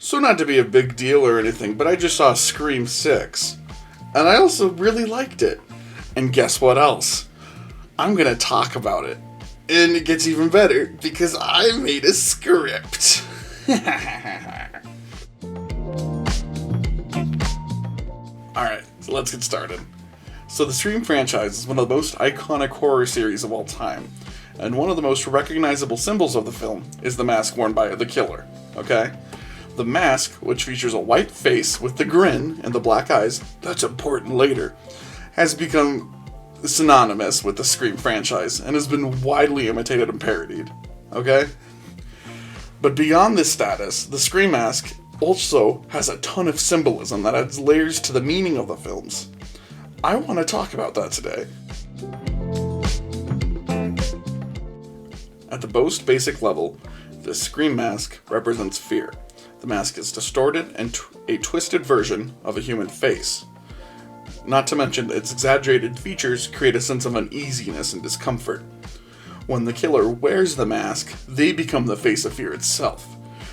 So not to be a big deal or anything, but I just saw Scream 6. And I also really liked it. And guess what else? I'm gonna talk about it. And it gets even better because I made a script. Alright, so let's get started. So the Scream franchise is one of the most iconic horror series of all time. And one of the most recognizable symbols of the film is the mask worn by the killer. Okay? The mask, which features a white face with the grin and the black eyes, that's important later, has become synonymous with the Scream franchise and has been widely imitated and parodied. Okay? But beyond this status, the Scream mask also has a ton of symbolism that adds layers to the meaning of the films. I want to talk about that today. At the most basic level, the Scream mask represents fear. The mask is distorted and a twisted version of a human face. Not to mention, its exaggerated features create a sense of uneasiness and discomfort. When the killer wears the mask, they become the face of fear itself,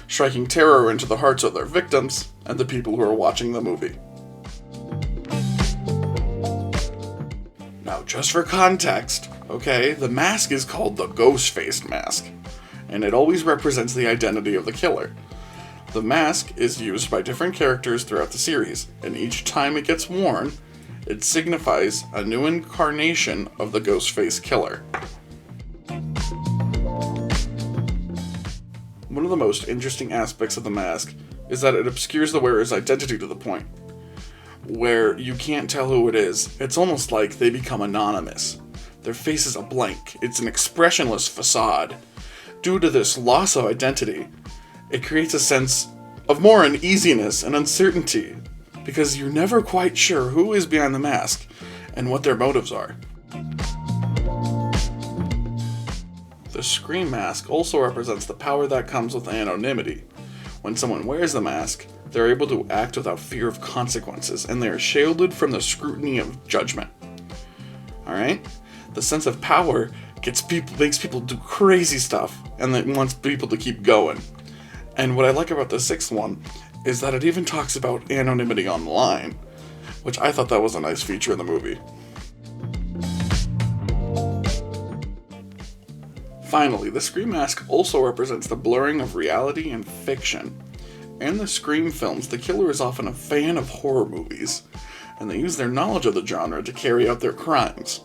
striking terror into the hearts of their victims and the people who are watching the movie. Now, just for context, okay, the mask is called the Ghostface mask, and it always represents the identity of the killer. The mask is used by different characters throughout the series, and each time it gets worn, it signifies a new incarnation of the Ghostface killer. One of the most interesting aspects of the mask is that it obscures the wearer's identity to the point where you can't tell who it is. It's almost like they become anonymous. Their face is a blank. It's an expressionless facade. Due to this loss of identity, it creates a sense of more uneasiness and uncertainty because you're never quite sure who is behind the mask and what their motives are. The Scream mask also represents the power that comes with anonymity. When someone wears the mask, they're able to act without fear of consequences, and they are shielded from the scrutiny of judgment. Alright? The sense of power makes people do crazy stuff, and it wants people to keep going. And what I like about the sixth one is that it even talks about anonymity online, which I thought that was a nice feature in the movie. Finally, the Scream mask also represents the blurring of reality and fiction. In the Scream films, the killer is often a fan of horror movies, and they use their knowledge of the genre to carry out their crimes.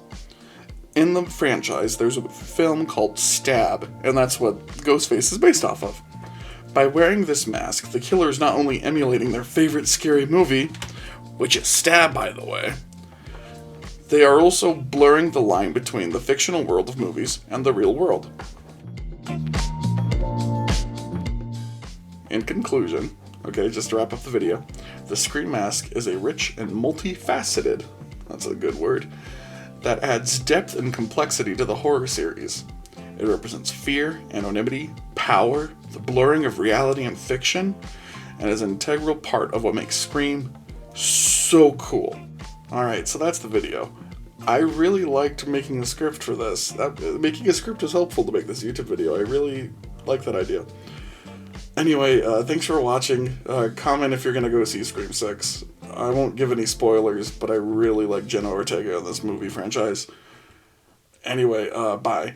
In the franchise, there's a film called Stab, and that's what Ghostface is based off of. By wearing this mask, the killer is not only emulating their favorite scary movie, which is Stab, by the way, they are also blurring the line between the fictional world of movies and the real world. In conclusion, okay, just to wrap up the video, the Scream mask is a rich and multifaceted, that's a good word, that adds depth and complexity to the horror series. It represents fear, anonymity, power, the blurring of reality and fiction, and is an integral part of what makes Scream so cool. Alright, so that's the video. I really liked making a script for this. Making a script is helpful to make this YouTube video. I really like that idea. Anyway, thanks for watching. Comment if you're gonna go see Scream 6. I won't give any spoilers, but I really like Jenna Ortega in this movie franchise. Anyway, bye.